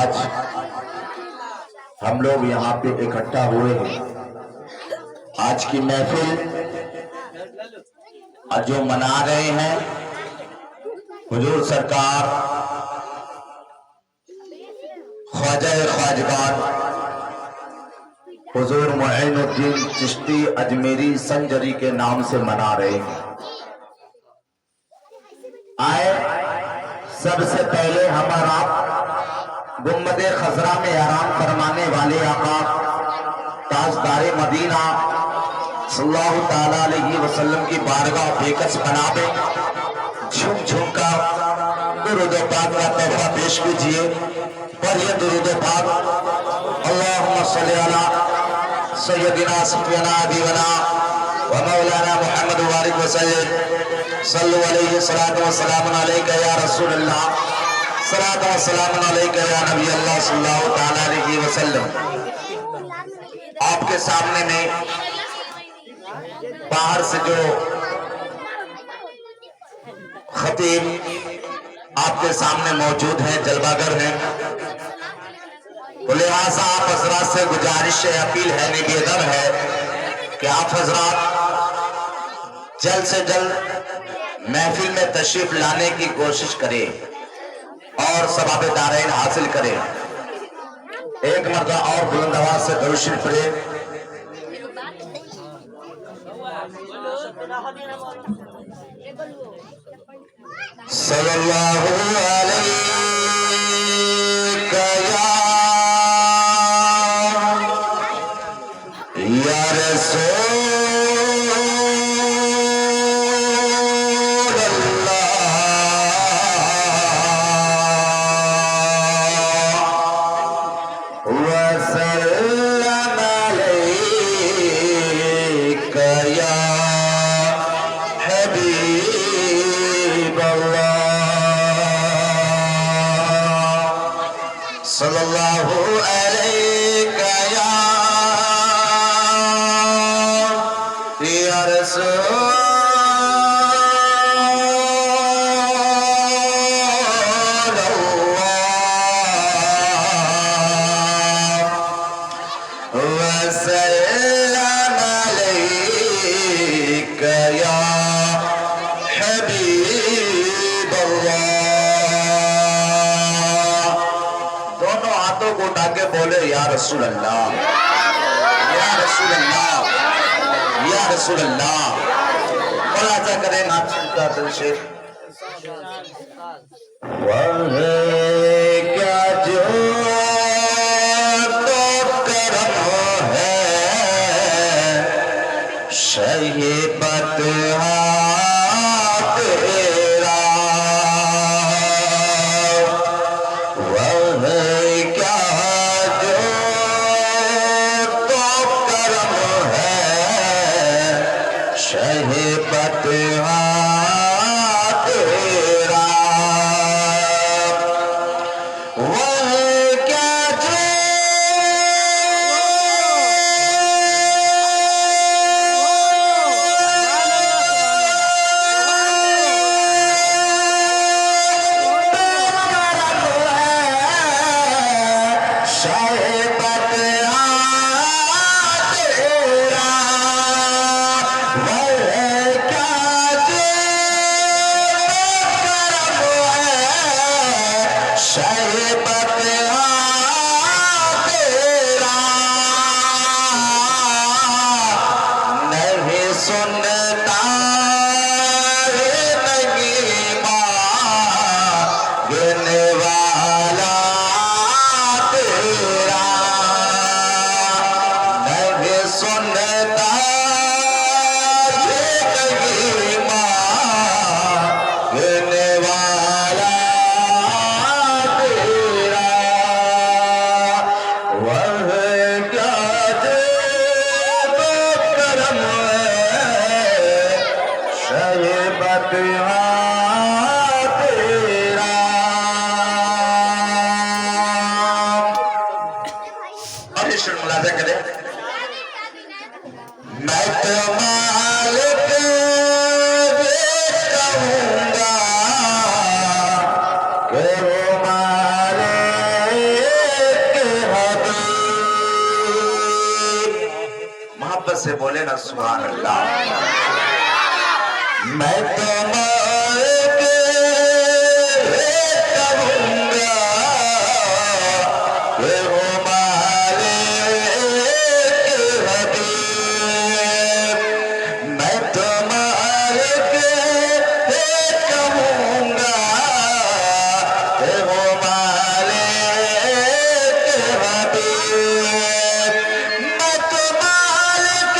आज हम लोग यहाँ पे इकट्ठा हुए हैं। आज की महफिल जो मना रहे हैं हुजूर सरकार ख्वाजा ख्वाजगान हुजूर मुईनुद्दीन चिश्ती अजमेरी संजरी के नाम से मना रहे हैं। आए सबसे पहले हमारा गुम्बदे खजरा में आराम फरमाने वाले आका ताजदारे मदीना सल्लल्लाहु ताला अलैहि वसल्लम की बारगाह बेकस बनावे झुम झुम का दुरूद पाक का तोहफा पेश कीजिए। पढ़िए दुरूद पाक। अल्लाहुम्मा सल्ली अला सय्यदिना सफियाना दीवाना व मौलाना मुहम्मद वारिक वसल्लम सल्लु अलैहि सलातु व सलामुन अलैका या रसूल अल्लाह सलातु व सलामुन अलैका या नबी अल्लाह सल्लल्लाहु ताला अलैहि वसल्लम। आपके सामने में बाहर से जो खतीब आपके सामने मौजूद हैं, जलवागर हैं, तो लिहाजा आप हजरात से गुजारिश है, अपील है, निवेदन है कि आप हजरात जल्द से जल्द महफिल में तशरीफ लाने की कोशिश करें और सवाब दारैन हासिल करें। एक मर्तबा और बुलंद आवाज से दरूद शरीफ पढ़े। सल्लल्लाहु अलैका या रसूल अल्लाह वसल्लम अलैका या सल्लल्लाहु अलैका या रसूल अल्लाह वसल्लम अलैका या हबीब अल्लाह। दोनों हाथों को उठा के बोले या रसूल अल्लाह, या रसूल अल्लाह, या रसूल अल्लाह। मुलाजा करें नाम का दिल से। वह क्या जो तो करम है शहीबत तेरा, वह क्या जो तो करम है शहीबत तेरा, वह क्या जो सुनता नहीं मांगने वाला तेरा, नहीं सुनता नहीं मांगने वाला तेरा, वह क्या करम शैबत तेरा। और ये शुरू मुलाजा करे, मैं तो मालिक कहूंगा कि वो मालिक हबीब। मोहब्बत से बोले ना सुभान अल्लाह। मैं तो मालिक कहूंगा कि वो मालिक हबीब। मैं तो मालिक कहूंगा कि वो मालिक हबीब। मैं तो मालिक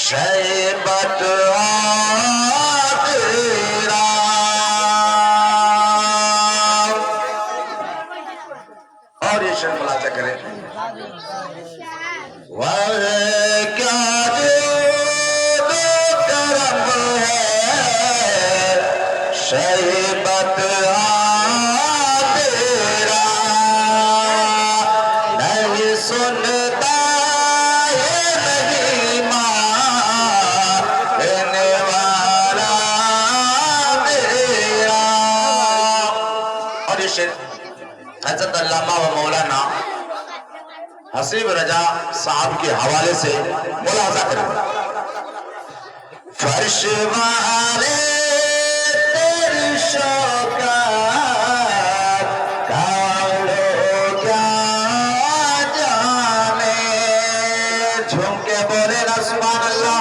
शैबत तेरा। और ये शेर मुलाजा करें, वह क्या करम है शैबत तेरा, नहीं सुनता नहीं मांगने वाला तेरा। और ये शेर हज़रत अल्लामा व मौलाना हसीब रजा साहब के हवाले से मुलाजा करें। फर्श वाले तेरी शौकत का लोग क्या जाने, झूम के बोले ना सुभान अल्लाह।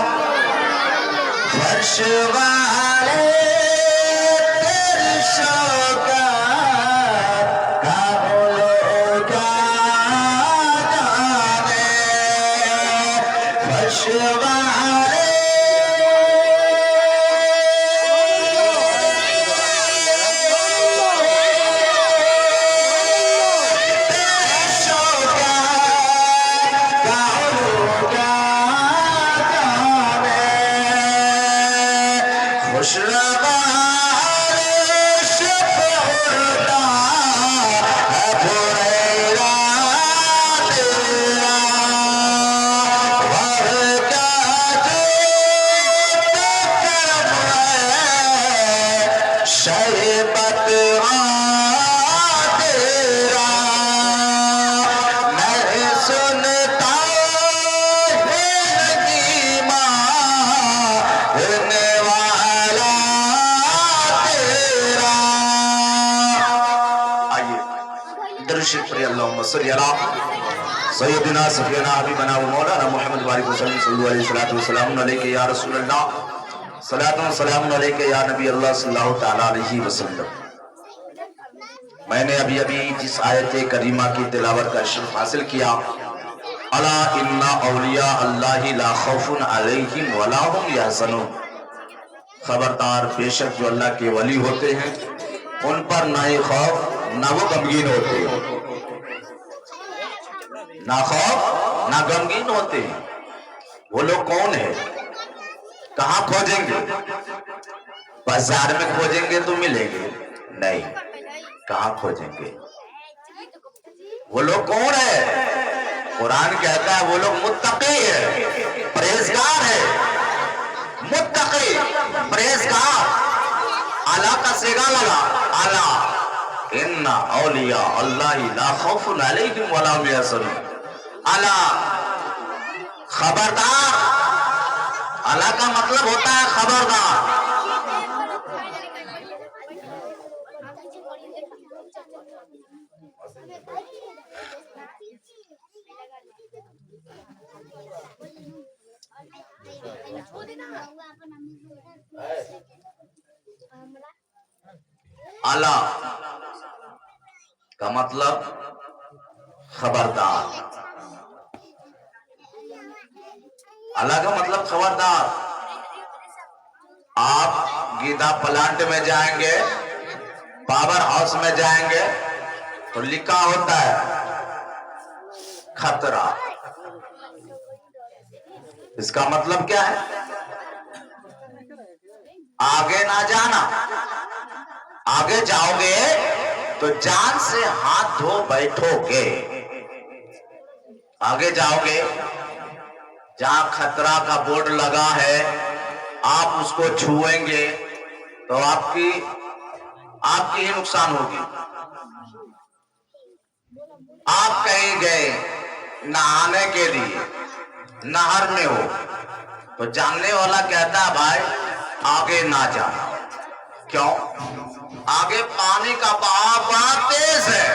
फर्श वाले तेरी शौकत का लोग क्या जाने, फर्श वाले तेरी शौकत का लोग क्या जाने, खुशरवार शफ़क़ता है हुरैरा तेरा, वह क्या करम है शैबत तेरा, नहीं सुनता नहीं मांगने वाला तेरा। आइए दरूद शरीफ पढ़िए, अल्लाहुम्मा सल्ली अला सय्यदिना सफीना हबीबना व मौलाना मुहम्मद वाली वसल्लम सल्लल्लाहु अलैहि वसल्लम अलैहि या रसूल अल्लाह, सलातु व सलाम अलैहि या नबी अल्लाह सल्लल्लाहु तआला अलैहि वसल्लम। मैंने अभी अभी जिस आयत करीमा की तिलावत का शर्फ हासिल किया, अला इन्ना औलिया अल्लाहि ला खौफुन अलैहिम वला हुम यहज़नून, खबरदार बेशक जो अल्लाह के वली होते हैं उन पर ना ही खौफ ना वो गमगीन होते हैं, ना खौफ ना गमगीन होते हैं। वो लोग कौन है? कहाँ खोजेंगे? बाजार में खोजेंगे तो मिलेंगे नहीं। कहाँ खोजेंगे? वो लोग कौन है? कुरान कहता है वो लोग मुत्तकी है, परहेजगार है। मुत्तकी, परहेजगार। अला का सेगा लगा, अला इन्ना औलिया अल्लाह ला खौफुन अलैहिम वला हुम यहज़नून। अला, खबरदार। अला का मतलब होता है खबरदार। अला का मतलब खबरदार। अला का मतलब खबरदार। आप गीता प्लांट में जाएंगे, पावर हाउस में जाएंगे तो लिखा होता है खतरा। इसका मतलब क्या है? आगे ना जाना। आगे जाओगे तो जान से हाथ धो बैठोगे। आगे जाओगे जहां खतरा का बोर्ड लगा है, आप उसको छुएंगे तो आपकी ही नुकसान होगी। आप कहीं गए नहाने के लिए, नहर में हो तो जानने वाला कहता है भाई आगे ना जाना। क्यों? आगे पानी का बहाव बड़ा तेज है,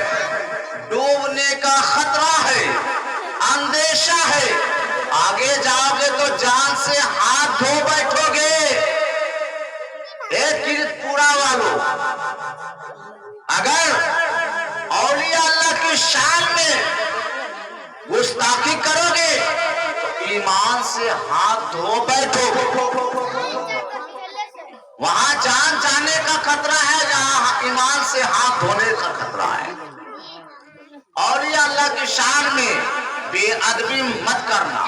डूबने का खतरा है, अंदेशा है। आगे जाओगे तो जान से हाथ धो बैठोगे। एक किरतपुरा वालों, अगर औलिया अल्लाह की शान में गुस्ताखी करोगे तो ईमान से हाथ धो बैठोगे। वहां जान जाने का खतरा है जहां ईमान से हाथ धोने का खतरा है। और ये अल्लाह की शान में बेअदबी मत करना।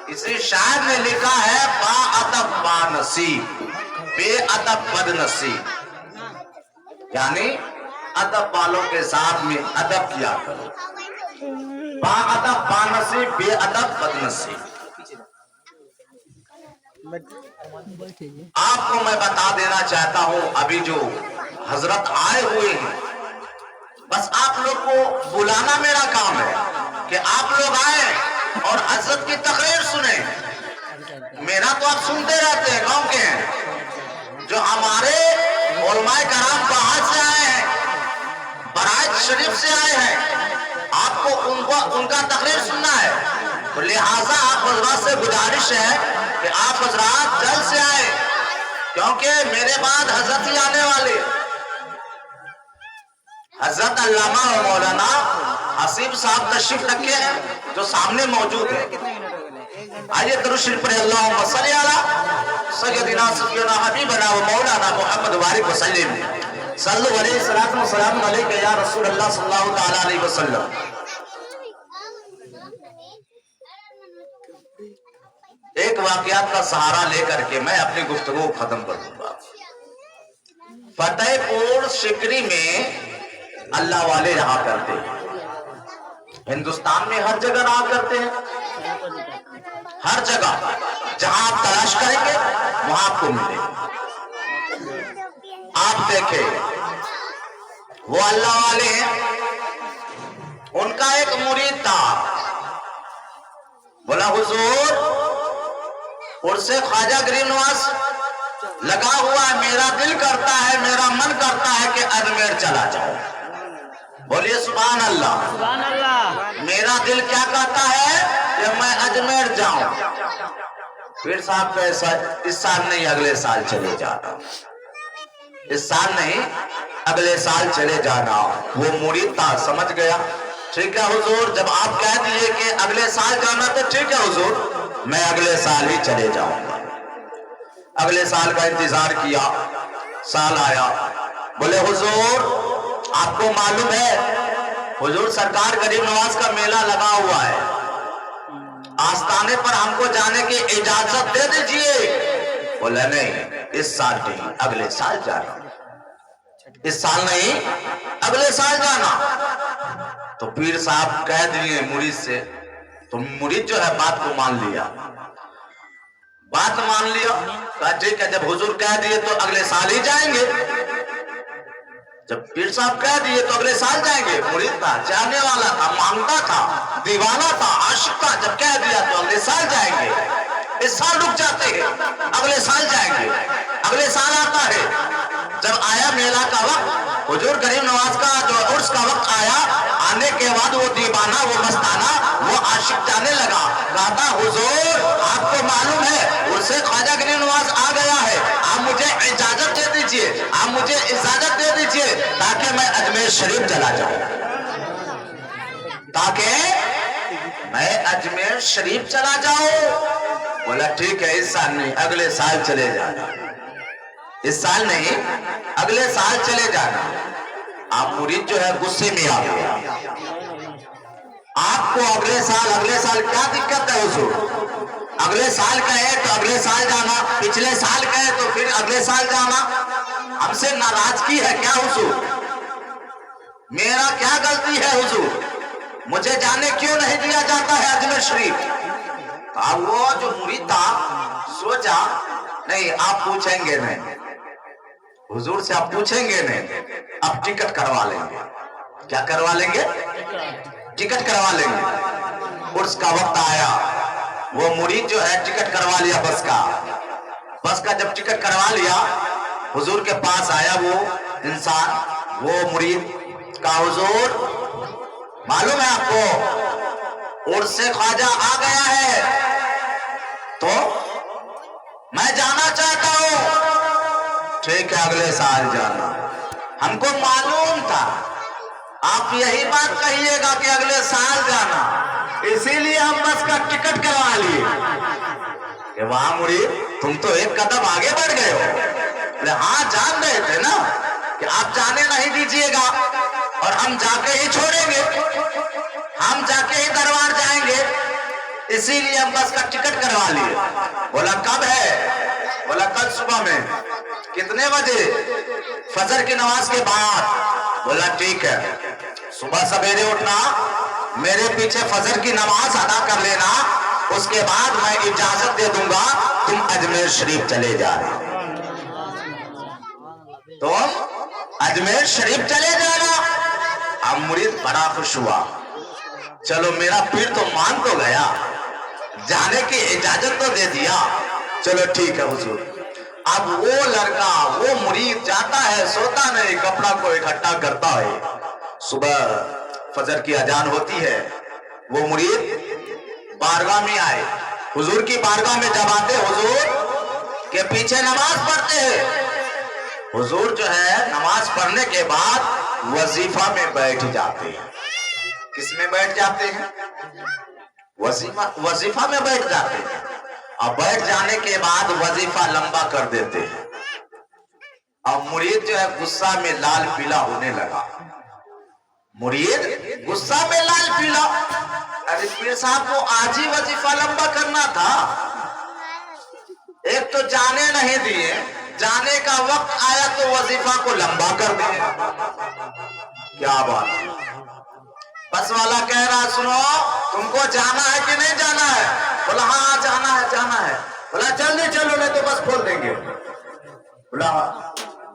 इसे शायर ने लिखा है बाअदब बानसीब, बेअदब बदनसीब। यानी अदब वालों के साथ में अदब किया करो। बाअदब बानसीब, बेअदब बदनसीब। आपको मैं बता देना चाहता हूं, अभी जो हजरत आए हुए हैं, बस आप लोग को बुलाना मेरा काम है कि आप लोग आए और हजरत की तकरीर सुने। मेरा तो आप सुनते रहते हैं, गांव के हैं। जो हमारे उलमाए कराम बाहर से आए हैं, बराज शरीफ से आए हैं, आपको उनका तकरीर सुनना है। तो लिहाजा आप हजरात से गुजारिश है कि आप हजरात जल्द से आए, क्योंकि मेरे बाद हजरत ही आने वाले। हजरत अल्लामा और मौलाना हसीब साहब तशरीफ रखे हैं जो सामने मौजूद है। आइए दरूद शरीफ पढ़े। अल्लाहुम्मा सल्ली अला सय्यदिना सय्यदना हबीबना व मौलाना मुहम्मद वारिक वसल्लम सल्लल्लाहु अलैहि वसल्लम सलाम अलैका या रसूल अल्लाह सल्लल्लाहु तआला अलैहि वसल्लम। एक वाकयात का सहारा लेकर के मैं अपनी गुफ्तगू खत्म कर दूंगा। फतेहपुर सिकरी में अल्लाह वाले रहा करते हैं। हिंदुस्तान में हर जगह रहा करते हैं, हर जगह जहां आप तलाश करेंगे वहां आपको मिले। आप देखें वो अल्लाह वाले हैं, उनका एक मुरीद था, बोला हुजूर उर्से ख्वाजा गरीब नवाज लगा हुआ है, मेरा दिल करता है, मेरा मन करता है कि अजमेर चला जाओ। बोलिए सुभान अल्लाह। सुभान अल्लाह। मेरा दिल क्या कहता है कि मैं अजमेर जाऊं। फिर साहब कैसा, इस साल नहीं अगले साल चले जाना, इस साल नहीं अगले साल चले जाना। वो मुरीद था, समझ गया, ठीक है हुजूर, जब आप कह दिए कि अगले साल जाना तो ठीक है हुजूर, मैं अगले साल ही चले जाऊंगा। अगले साल का इंतजार किया, साल आया। बोले हुजूर आपको मालूम है हुजूर सरकार गरीब नवाज का मेला लगा हुआ है, आस्थाने पर हमको जाने की इजाजत दे दीजिए। बोला नहीं, इस साल नहीं, अगले साल जाना। इस साल नहीं, अगले साल जाना। तो पीर साहब कह दिए मुरीद से, तो मुरीद जो है बात को मान लिया, बात मान लिया। कहा ठीक है, जब हुजूर कह दिए तो अगले साल ही जाएंगे। जब पीर साहब कह दिए तो अगले साल जाएंगे। मुरीद था, चाहने वाला था, मांगता था, दीवाना था, आशिक था। जब कह दिया तो अगले साल जाएंगे। इस साल रुक जाते हैं, अगले साल जाएंगे। अगले साल आता है। जब आया मेला का वक्त, हुजूर गरीब नवाज का जो उर्स का वक्त आया, आने के बाद वो दीवाना, वो मस्ताना, वो आशिक जाने लगा। कहता हुजूर आपको मालूम है उर्से ख्वाजा गरीब नवाज आ गया है, आप मुझे इजाजत दे दीजिए, आप मुझे इजाजत दे दीजिए ताकि मैं अजमेर शरीफ चला जाऊं, ताकि मैं अजमेर शरीफ चला जाऊं। बोला ठीक है, इस साल नहीं, अगले साल चले जाना। इस साल नहीं, अगले साल चले जाना। आप मुरीद जो है गुस्से में आ गया। आपको अगले साल क्या दिक्कत है हुजूर? अगले साल कहे तो अगले साल जाना, पिछले साल कहे तो फिर अगले साल जाना। हमसे नाराजगी है क्या हुजूर? मेरा क्या गलती है हुजूर? मुझे जाने क्यों नहीं दिया जाता है अजमेर शरीफ? अब वो जो मुरीद था सोचा नहीं, आप पूछेंगे नहीं, हुजूर से आप पूछेंगे नहीं, आप टिकट करवा लेंगे। क्या करवा लेंगे? टिकट करवा लेंगे। उर्स का वक्त आया, वो मुरीद जो है टिकट करवा लिया बस का। बस का जब टिकट करवा लिया, हुजूर के पास आया वो इंसान, वो मुरीद का, हुजूर मालूम है आपको उर्स से ख्वाजा आ गया है, तो मैं जाना चाहता हूं। ठीक है, अगले साल जाना। हमको मालूम था आप यही बात कहिएगा कि अगले साल जाना, इसीलिए हम बस का टिकट करवा लिए। वहां मुरीद तुम तो एक कदम आगे बढ़ गए हो। हाँ, जान रहे थे ना कि आप जाने नहीं दीजिएगा और हम जाके ही छोड़ेंगे, हम जाके ही दरबार जाएंगे, इसीलिए हम बस का टिकट करवा लिए। बोला कब है? बोला कल सुबह में। कितने बजे? फजर की नमाज के बाद। बोला ठीक है, सुबह सवेरे उठना, मेरे पीछे फजर की नमाज अदा कर लेना, उसके बाद मैं इजाजत दे दूंगा, तुम अजमेर शरीफ चले जाए। तुम अजमेर शरीफ चले जाना। अब मुरीद बड़ा खुश हुआ, चलो मेरा पीर तो मान तो गया, जाने की इजाजत तो दे दिया, चलो ठीक है हुजूर। अब वो लड़का, वो मुरीद जाता है, सोता नहीं, कपड़ा को इकट्ठा करता है। सुबह फजर की अजान होती है, वो मुरीद बारगाह में आए, हुजूर की बारगाह में जब आते, हुजूर के पीछे नमाज पढ़ते हैं। हुजूर जो है नमाज पढ़ने के बाद वजीफा में बैठ जाते हैं। किस में बैठ जाते हैं? वजीफा में बैठ जाते हैं। और बैठ जाने के बाद वजीफा लंबा कर देते हैं। अब मुरीद जो है गुस्सा में लाल पीला होने लगा। मुरीद गुस्सा में लाल पीला, अरे पीर साहब को आज ही वजीफा लंबा करना था, एक तो जाने नहीं दिए, जाने का वक्त आया तो वजीफा को लंबा कर दिए। क्या बात? बस वाला कह रहा सुनो, तुमको जाना है कि नहीं जाना है? बोला हाँ जाना है, जाना है। बोला जल्दी चलो नहीं तो बस खोल देंगे। बोला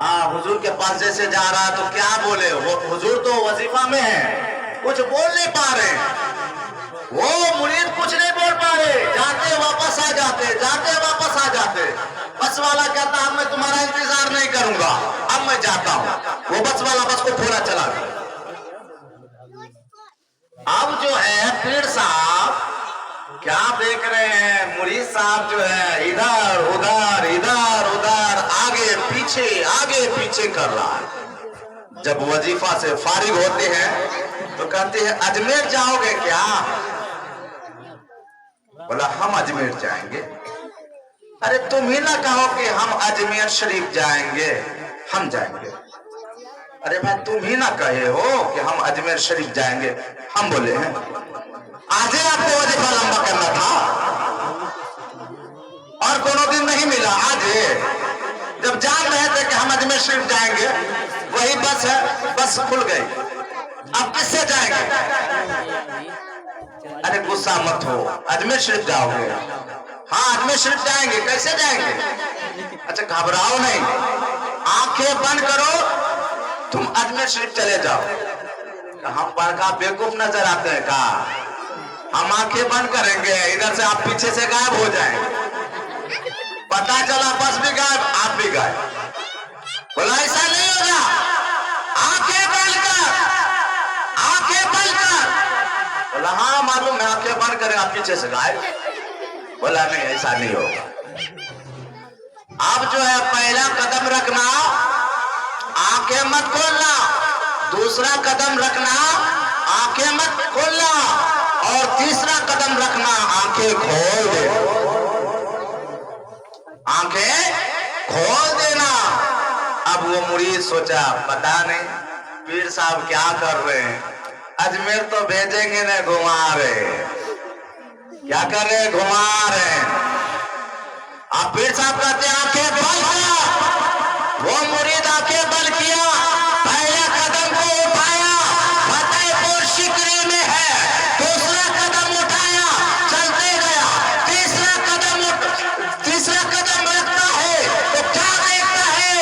हाँ, हुजूर के पास जैसे जा रहा है तो क्या बोले, हुजूर तो वजीफा में है, कुछ बोल नहीं पा रहे। वो मुरीद कुछ नहीं बोल पा रहे, जाते वापस आ जाते, जाते वापस आ जाते। बस वाला कहता अब मैं तुम्हारा इंतजार नहीं करूंगा, अब मैं जाता हूं। वो बस वाला बस को थोड़ा चला गया। अब जो है पीर साहब क्या देख रहे हैं, मुरीद साहब जो है इधर उधर इधर उधर आगे पीछे कर रहा है। जब वजीफा से फारिग होते हैं तो कहते हैं अजमेर जाओगे क्या? बोला हम अजमेर जाएंगे। अरे तुम ही ना कहो कि हम अजमेर शरीफ जाएंगे, हम जाएंगे। अरे भाई तुम ही ना कहे हो कि हम अजमेर शरीफ जाएंगे, हम बोले हैं। आज ही आपको वजीफा लंबा करना था, नहीं मिला। आज जब जान रहे थे कि हम अजमेर शरीफ जाएंगे, वही बस है, बस खुल गई। अब किससे जाएंगे? अरे गुस्सा मत हो, अजमेर शरीफ जाओगे? हाँ अजमेर शरीफ जाएंगे। कैसे जाएंगे? अच्छा घबराओ नहीं, आंखें बंद करो, तुम अजमेर शरीफ चले जाओ। हम बड़का बेवकूफ नजर आते हैं का? हम आंखें बंद करेंगे, इधर से आप पीछे से गायब हो जाएंगे, पता चला बस भी गायब, आप भी गायब। बोला ऐसा नहीं होगा, आंखें बंद कर, आंखें बंद कर। बोला हाँ मालूम है, आंखें बंद करें, आप पीछे से गायब। बोला नहीं ऐसा नहीं होगा। अब जो है पहला कदम रखना, आंखें मत खोलना, दूसरा कदम रखना, आंखें मत खोलना, और तीसरा कदम रखना, आंखें खोल दे, आंखें खोल देना। अब वो मुरीद सोचा पता नहीं पीर साहब क्या कर रहे हैं, अजमेर तो भेजेंगे ना, घुमा रहे, क्या कर रहे हैं? घुमा रहे हैं। अब पीर साहब कहते आंखें बंद किया, वो मुरीद आंखें बंद किया, पहला कदम को उठाया, फतेहपुर सिकरी में है, दूसरा कदम उठाया, चलते गया, तीसरा कदम रखता है तो क्या देखता है?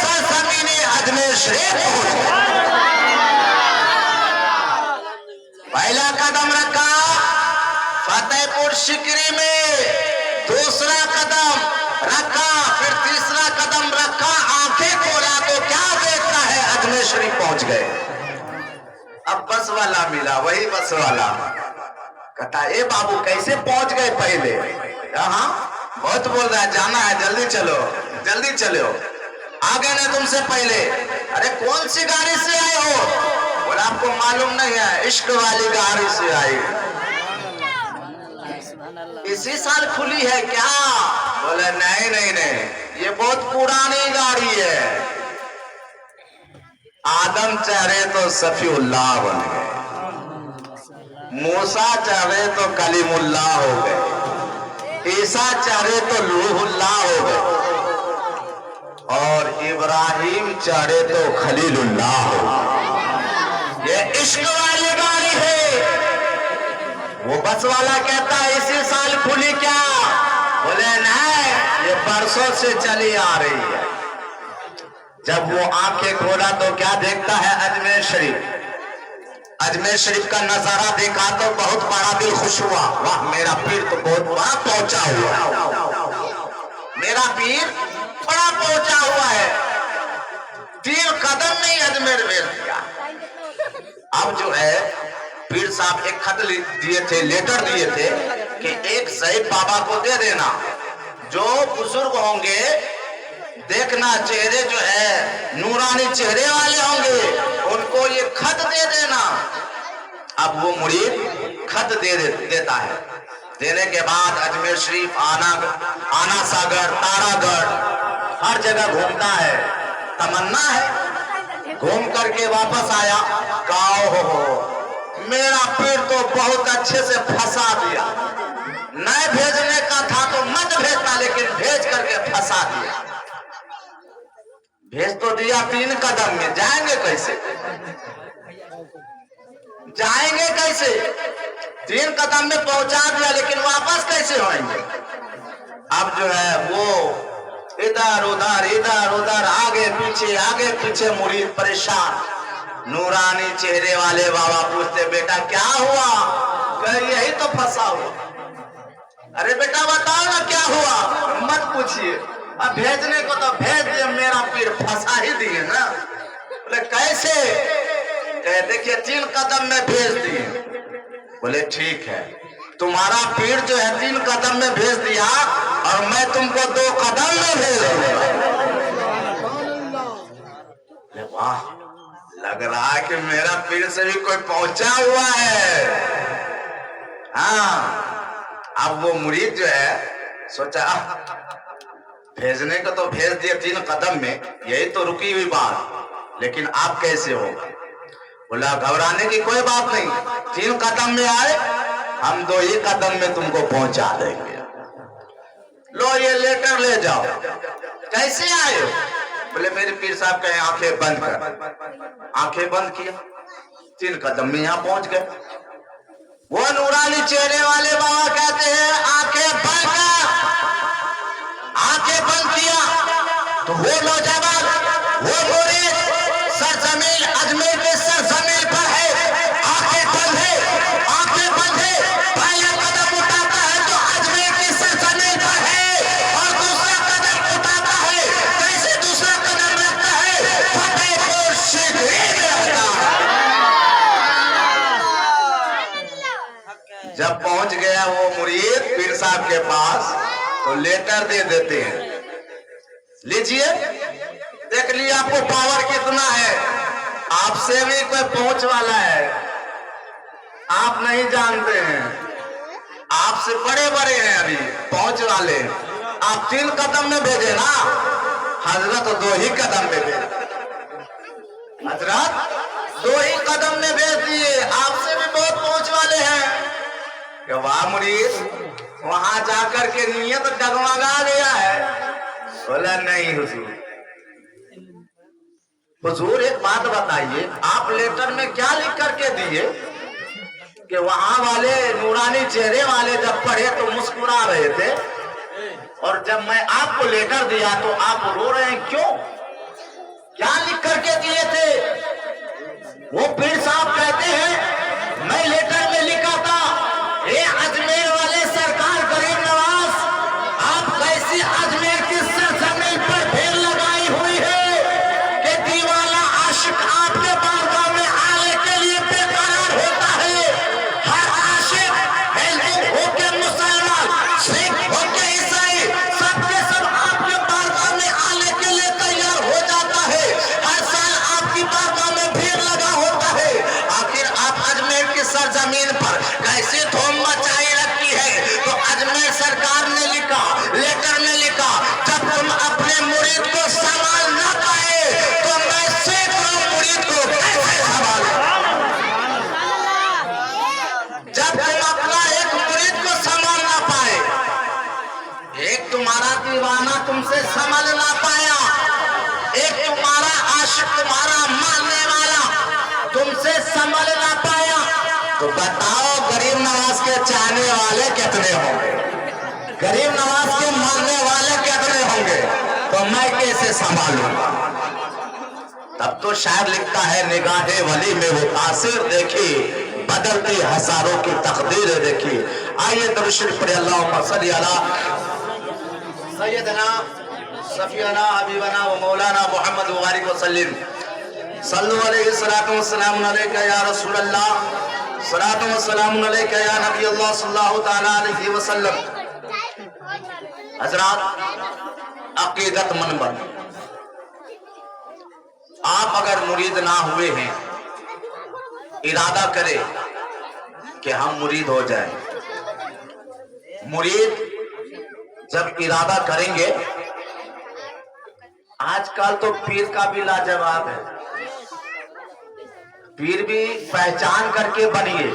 सरजमीने अजमेर शरीफ पहुंच गया। पहला कदम रखा फतेहपुर सिकरी में, दूसरा कदम रखा, फिर तीसरा कदम रखा, आंखें खोला तो क्या देखता है? अजमेर शरीफ पहुंच गए। अब बस वाला मिला, वही बस वाला कहता ए बाबू कैसे पहुंच गए? पहले हाँ बहुत बोल रहा है, जाना है, जल्दी चलो, जल्दी चलो, आगे ना तुमसे पहले। अरे कौन सी गाड़ी से आए हो? बोला आपको मालूम नहीं है, इश्क वाली गाड़ी से आई, इसी साल खुली है क्या? बोले नहीं नहीं नहीं, ये बहुत पुरानी गाड़ी है। आदम चाहे तो सफीउल्लाह बन गए, मूसा चाहे तो कलीमुल्लाह हो गए, ईसा चाहे तो रूहुल्लाह हो गए, और इब्राहिम चाहे तो खलीलुल्लाह हो गए। ये इश्क वाली गाड़ी है। वो बस वाला कहता है इसी साल खुली क्या? बोले नहीं, ये परसों से चली आ रही है। जब वो आंखें खोला तो क्या देखता है? अजमेर शरीफ। अजमेर शरीफ का नजारा देखा तो बहुत बड़ा दिल खुश हुआ, वाह मेरा पीर तो बहुत बड़ा पहुंचा हुआ, मेरा पीर बड़ा पहुंचा हुआ है। 3 कदम नहीं अजमेर भेज दिया। अब जो है पीर साहब एक खत दिए थे, लेटर दिए थे कि एक सईद बाबा को दे देना, जो बुजुर्ग होंगे देखना चेहरे जो है नूरानी चेहरे वाले होंगे, उनको ये खत दे देना। अब वो मुरीद खत देता है। देने के बाद अजमेर शरीफ आना सागर, तारागढ़, हर जगह घूमता है, तमन्ना है। घूम करके वापस आया, गाँव हो मेरा पीर तो बहुत अच्छे से फंसा दिया, नहीं भेजने का था तो मत भेजना, लेकिन भेज करके फंसा दिया। भेज तो दिया 3 कदम में, जाएंगे कैसे? जाएंगे कैसे? 3 कदम में पहुंचा दिया, लेकिन वापस कैसे होंगे? अब जो है वो इधर उधर आगे पीछे मुरीद परेशान। नूरानी चेहरे वाले बाबा पूछते बेटा क्या हुआ? कह यही तो फंसा हुआ। अरे बेटा बताओ ना क्या हुआ? मत पूछिए, अब भेजने को तो भेज दिए, मेरा पीर फंसा ही दिए ना। बोले कैसे? देखिए 3 कदम में भेज दिए। बोले ठीक है, तुम्हारा पीर जो है 3 कदम में भेज दिया और मैं तुमको 2 कदम में भेज दूंगा। वाह, लग रहा है कि मेरा पीर से भी कोई पहुंचा हुआ है। हाँ, अब वो मुरीद जो है सोचा भेजने को तो भेज दिया 3 कदम में, यही तो रुकी हुई बात, लेकिन आप कैसे हो? बोला घबराने की कोई बात नहीं, 3 कदम में आए, हम 2 ही कदम में तुमको पहुंचा देंगे। लो ये लेटर ले जाओ। कैसे आए? बोले मेरे पीर साहब कहे आंखें बंद कर। आंखें बंद किया, 3 कदम में यहाँ पहुंच गए। वो नूरानी चेहरे वाले बाबा कहते हैं आंखें बंद कर। आंखें बंद किया तो वो नौजवान, वो मुरीद सरजमीन अजमेर के सरजमीन पर है, आंखें बंद है, आंखें बंद है। पहला कदम उठाता है तो अजमेर की सरजमीन पर है, और दूसरा कदम उठाता है, कैसे दूसरा कदम रखता है, फतेहपुर सीकरी में रहता है। जब पहुंच गया वो मुरीद पीर साहब के पास तो लेटर दे देते हैं, लीजिए देख लीजिए आपको पावर कितना है। आपसे भी कोई पहुंच वाला है, आप नहीं जानते हैं, आपसे बड़े बड़े हैं अभी पहुंच वाले। आप 3 कदम में भेजे ना, हजरत 2 ही कदम में भेजे। हजरत 2 ही कदम में भेज दिए, आपसे भी बहुत पहुंच वाले हैं। वाह मुरीद, वहां जाकर के नियत डगमगा गया है। बोला नहीं हुजूर। हुजूर एक बात बताइए, आप लेटर में क्या लिख करके दिए कि वहां वाले नूरानी चेहरे वाले जब पढ़े तो मुस्कुरा रहे थे, और जब मैं आपको लेटर दिया तो आप रो रहे हैं, क्यों? क्या लिख करके दिए थे? वो पीर साहब कहते हैं मैं लेटर में लिखा था, ये अजमेर वाले सरकार गरीब नवाज, आप कैसी अजमेर की सरजमीन पर भीड़ लगाई हुई है कि दीवाना आशिक आपके बारगाह में आने के लिए बेकरार होता है। हर आशिक हिंदू हो के मुसलमान, सिख हो के ईसाई, सबके सब आपके बारगाह में आने के लिए तैयार हो जाता है। हर साल आपकी बारगाह में भीड़ लगा होता है। आखिर आप अजमेर की सरजमीन पर कैसे धूम मचाई रखी है? तो अजमेर सरकार ने लिखा, लेटर में लिखा, जब तुम अपने मुरीद को संभाल ना पाए तो मैं सैकड़ों मुरीद को कैसे संभालूं? जब तुम अपना एक मुरीद को संभाल ना पाए, एक तुम्हारा दीवाना तुमसे संभाल ना पाया, एक तुम्हारा आशिक, तुम्हारा मानने वाला तुमसे संभाल ना पाया, तो बताओ गरीब नवाज के चाहने वाले कितने होंगे? गरीब नवाज के मानने वाले कितने होंगे? तो मैं कैसे संभालूंगा? तब तो शायर लिखता है निगाहे वली में वो तासीर देखी, बदलती हजारों की तकदीर देखी। आइए दरूद शरीफ पढ़े, अल्लाहुम्मा सल्ली अला सय्यदना सफियाना हबीबना व मौलाना मुहम्मद व बारिक वसल्लम। सल्लु अलैहि सलातु व सलाम अलैका या रसूल अल्लाह, सलातु व सलाम अलैका या नबी अल्लाह सल्लल्लाहु तआला अलैहि वसल्लम। हजरात अकीदत मन बन, आप अगर मुरीद ना हुए हैं, इरादा करें कि हम मुरीद हो जाएं। मुरीद जब इरादा करेंगे, आजकल तो पीर का भी लाजवाब है, पीर भी पहचान करके बनिए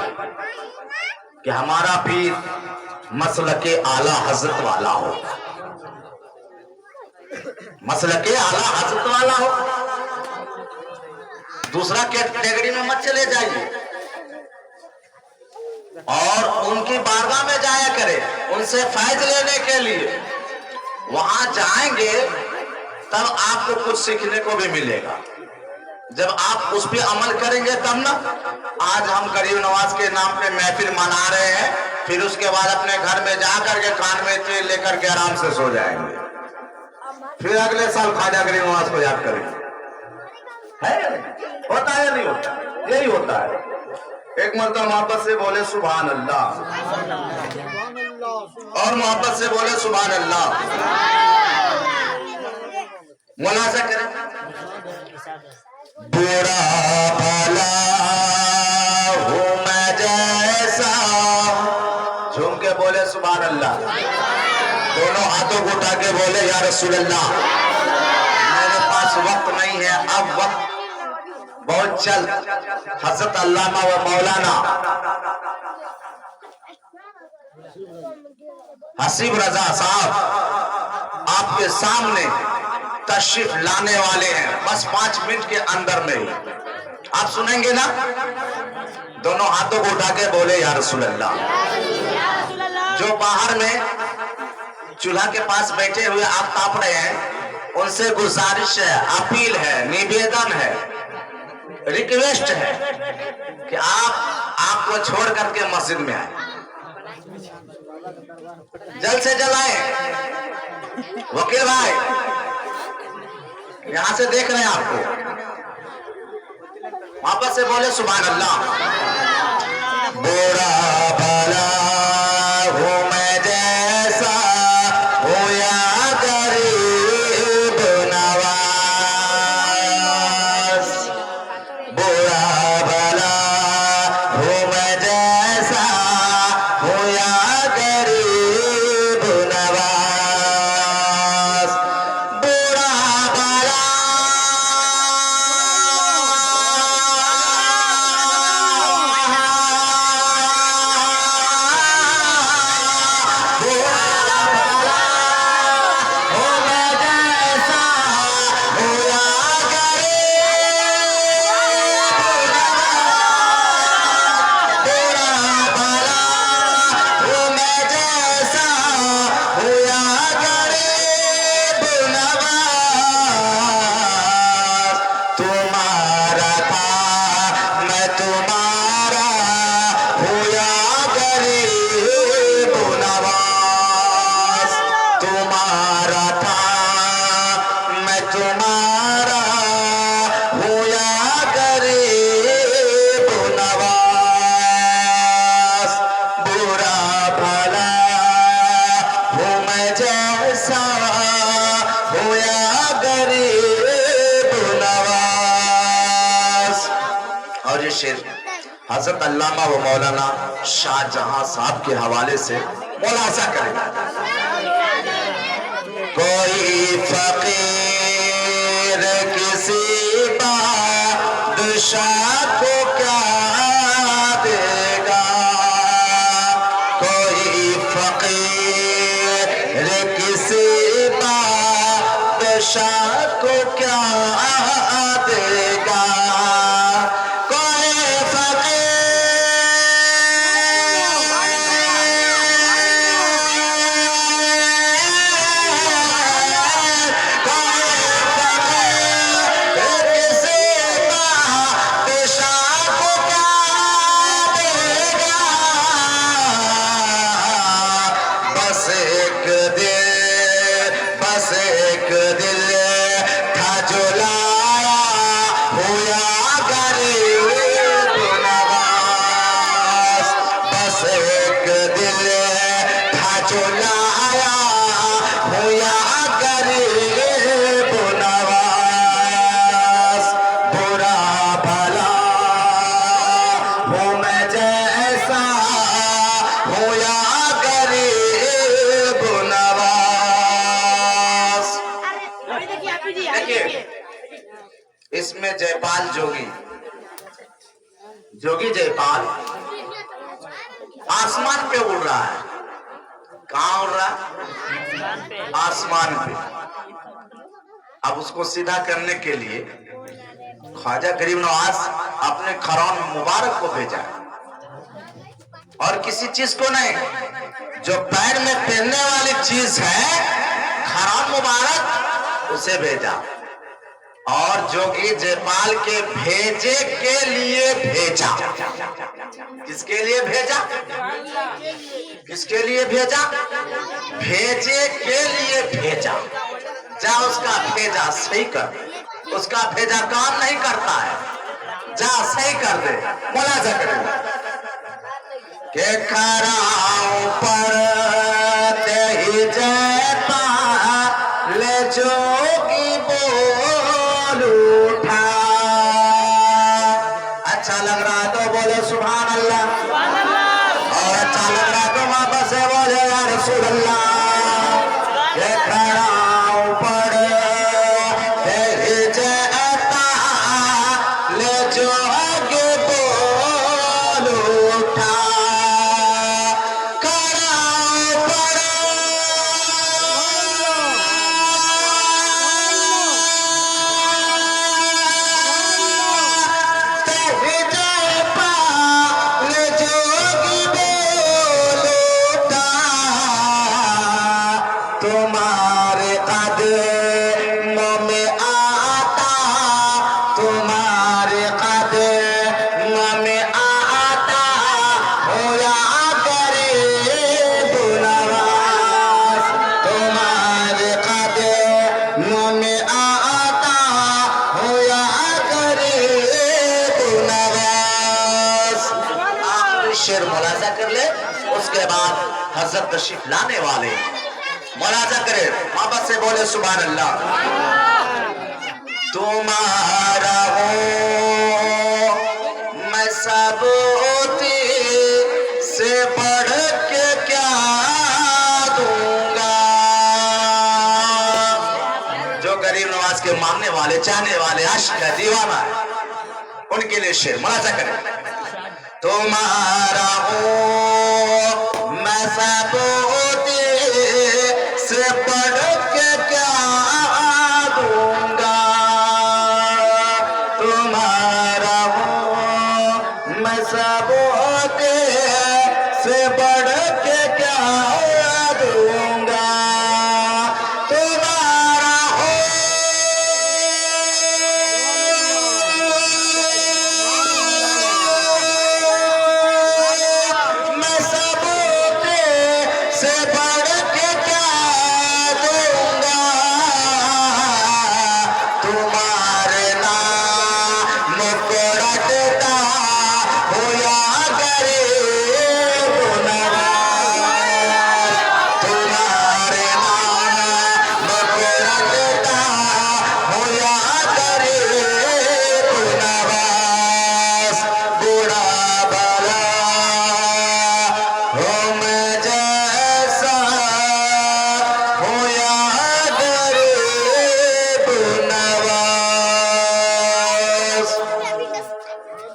कि हमारा पीर मसलके आला हजरत वाला हो, मसलके आला हजरत वाला हो। दूसरा कैटेगरी में मत चले जाइए, और उनकी बारगाह में जाया करें उनसे फैज लेने के लिए। वहां जाएंगे तब आपको कुछ सीखने को भी मिलेगा। जब आप उस पर अमल करेंगे तब ना। आज हम गरीब नवाज के नाम पे महफिल मना रहे हैं, फिर उसके बाद अपने घर में जाकर के कान में तेल लेकर के आराम से सो जाएंगे, फिर अगले साल ख्वाजा गरीब नवाज को याद करेंगे। है होता है नहीं होता? यही होता है। एक मरतबा मोहब्बत से बोले सुभान अल्लाह, और मोहब्बत से बोले सुभान अल्लाह। मुनाजा करें, बुरा भला हूँ मैं जैसा, झूम के बोले सुभान अल्लाह। दोनों हाथों को उठा के बोले या रसूल अल्लाह। मेरे पास वक्त नहीं है, अब वक्त बहुत जल्द हजरत अल्लामा व मौलाना हसीब रजा साहब आपके सामने तशरीफ लाने वाले हैं, बस 5 मिनट के अंदर में ही आप सुनेंगे ना। दोनों हाथों को उठा के बोले या रसूल अल्लाह। जो बाहर में चूल्हा के पास बैठे हुए आप ताप रहे हैं, उनसे गुजारिश है, अपील है, निवेदन है, रिक्वेस्ट है कि आपको छोड़ करके मस्जिद में आए, जल्द से जल्द आए। वकील भाई यहां से देख रहे हैं आपको, वापस से बोले सुभान अल्लाह। बुरा भला हूँ मैं जैसा हो या गरीब नवाज, बुरा भला हूँ मैं जैसा हो या गरीब नवाज, बुरा भला और ये शेर हजरत अल्लामा व मौलाना शाहजहां साहब के हवाले से मुलाजा करें। कोई फकीर किसी बादशाह को क्या देगा, कोई फकीर किसी बादशाह को क्या देगा, इसमें जयपाल जोगी, जोगी जयपाल आसमान पे उड़ रहा है। कहाँ उड़ रहा है? आसमान पे। अब उसको सीधा करने के लिए ख्वाजा गरीब नवाज अपने खरौन मुबारक को भेजा, और किसी चीज को नहीं, जो पैर में पहनने वाली चीज है खरौन मुबारक, उसे भेजा। और जोगी जयपाल के भेजे के लिए भेजा। किसके लिए भेजा? किसके लिए भेजा? भेजे के लिए भेजा। जा उसका भेजा सही कर, उसका भेजा काम नहीं करता है, जा सही कर दे। मुलाजा करेगा के खराओ पर ते ही जयपाल जोगी बोल उठा। अच्छा लग रहा तो बोले सुभान अल्लाह, और अच्छा लग रहा तो वापस से बोले या रसूल अल्लाह। के खराओ पर ते ही जयपाल जोगी बोल उठा। खरा करेंगे, उसके बाद हजरत तशरीफ लाने वाले। मुलाजा करे, मोहब्बत से बोले सुभान अल्लाह। तुम्हारा हो मैं सब से बढ़ के क्या दूंगा। जो गरीब नवाज के मानने वाले, चाहने वाले, आशिक है, दीवाना है, उनके लिए शेर। मुलाजा करें। तुम्हारा हो मैं सब से बढ़ के क्या दूंगा। तुम्हारा हो मैं सब से बढ़ के क्या दूंगा। तुम्हारा हो मैं सब से बढ़ के क्या दूंगा। तुम्हारे नाम को रटता हो या गरीब नवाज। तुम्हारे नाम को रटता हो या गरीब नवाज। बूढ़ा भला हो मैं जैसा हो या गरीब नवाज।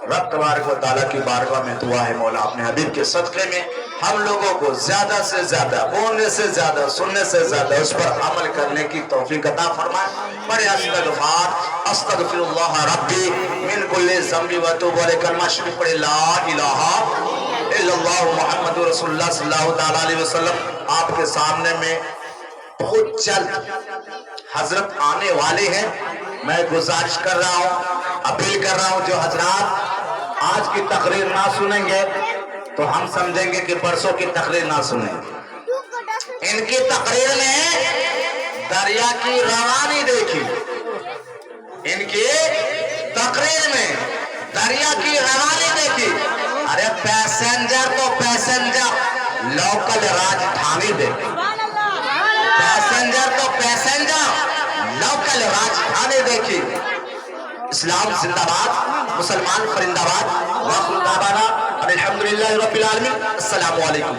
रब तबारक व तआला की बारगाह में दुआ है, मौला अपने हबीब के सदक़े में हम लोगों को ज्यादा से ज्यादा, बोलने से ज्यादा, सुनने से ज्यादा उस पर अमल करने की तौफीक अता फरमाए। बड़े अस्तगफिरुल्लाह रब्बी मिन कुल्ली ज़ंबी व तूबु अलैहि। कलमा शरीफ पढ़े, ला इलाहा इल्लल्लाह मुहम्मदुर रसूलुल्लाह सल्लल्लाहु तआला अलैहि वसल्लम। आपके सामने में बहुत जल्द हजरत आने वाले हैं। मैं गुजारिश कर रहा हूँ, अपील कर रहा हूँ, जो हजरात आज की तकरीर ना सुनेंगे तो हम समझेंगे कि परसों की तकरीर ना सुनेंगे। इनकी तकरीर में दरिया की रवानी देखी, इनकी तकरीर में दरिया की रवानी देखी। अरे पैसेंजर तो पैसेंजर, लोकल राजधानी देखी। पैसेंजर तो पैसेंजर, लोकल राजधानी देखी। इस्लाम जिंदाबाद, मुसलमान फरिंदाबाद। वाखिर दावाना अल्हम्दुलिल्लाहि रब्बिल आलमीन। अस्सलामु अलैकुम।